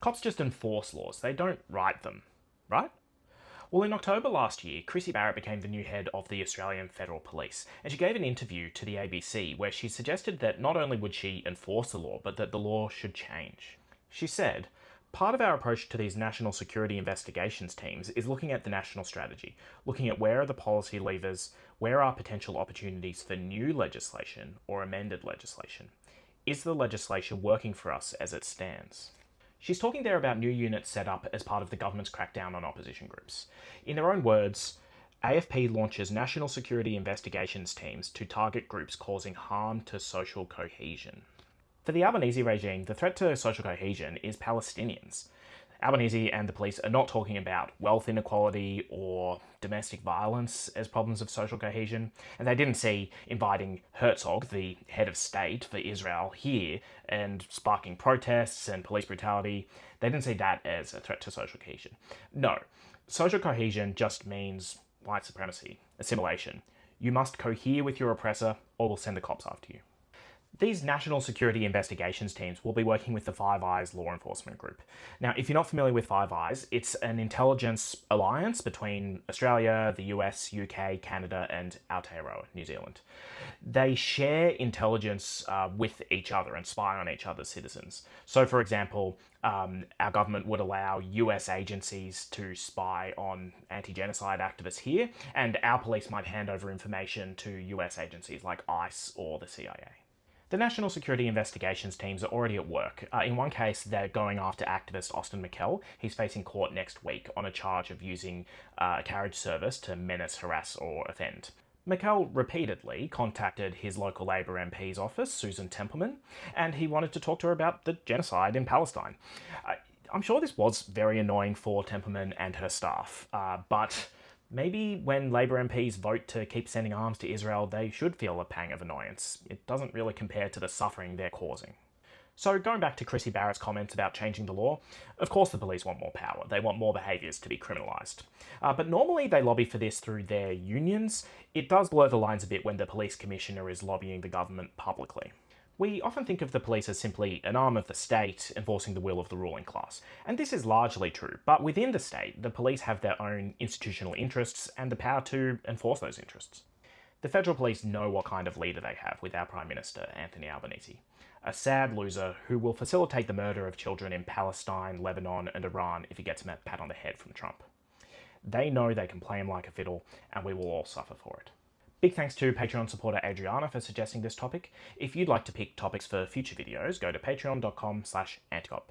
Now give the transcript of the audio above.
Cops just enforce laws, they don't write them, right? Well, in October last year, Krissy Barrett became the new head of the Australian Federal Police, and she gave an interview to the ABC where she suggested that not only would she enforce the law, but that the law should change. She said, "Part of our approach to these national security investigations teams is looking at the national strategy, looking at where are the policy levers, where are potential opportunities for new legislation or amended legislation. Is the legislation working for us as it stands?" She's talking there about new units set up as part of the government's crackdown on opposition groups. In their own words, AFP launches national security investigations teams to target groups causing harm to social cohesion. For the Albanese regime, the threat to social cohesion is Palestinians. Albanese and the police are not talking about wealth inequality or domestic violence as problems of social cohesion, and they didn't see inviting Herzog, the head of state for Israel, here and sparking protests and police brutality. They didn't see that as a threat to social cohesion. No, social cohesion just means white supremacy, assimilation. You must cohere with your oppressor or we'll send the cops after you. These national security investigations teams will be working with the Five Eyes law enforcement group. Now, if you're not familiar with Five Eyes, it's an intelligence alliance between Australia, the US, UK, Canada, and Aotearoa, New Zealand. They share intelligence with each other and spy on each other's citizens. So, for example, our government would allow US agencies to spy on anti-genocide activists here, and our police might hand over information to US agencies like ICE or the CIA. The National Security Investigations teams are already at work. In one case, they're going after activist Austin McKell. He's facing court next week on a charge of using a carriage service to menace, harass, or offend. McKell repeatedly contacted his local Labor MP's office, Susan Templeman, and he wanted to talk to her about the genocide in Palestine. I'm sure this was very annoying for Templeman and her staff, but maybe when Labor MPs vote to keep sending arms to Israel, they should feel a pang of annoyance. It doesn't really compare to the suffering they're causing. So going back to Krissy Barrett's comments about changing the law, of course the police want more power. They want more behaviours to be criminalised. But normally they lobby for this through their unions. It does blur the lines a bit when the police commissioner is lobbying the government publicly. We often think of the police as simply an arm of the state enforcing the will of the ruling class, and this is largely true, but within the state, the police have their own institutional interests and the power to enforce those interests. The federal police know what kind of leader they have with our Prime Minister, Anthony Albanese. A sad loser who will facilitate the murder of children in Palestine, Lebanon, and Iran if he gets a pat on the head from Trump. They know they can play him like a fiddle, and we will all suffer for it. Big thanks to Patreon supporter Adriana for suggesting this topic. If you'd like to pick topics for future videos, go to patreon.com/anticop.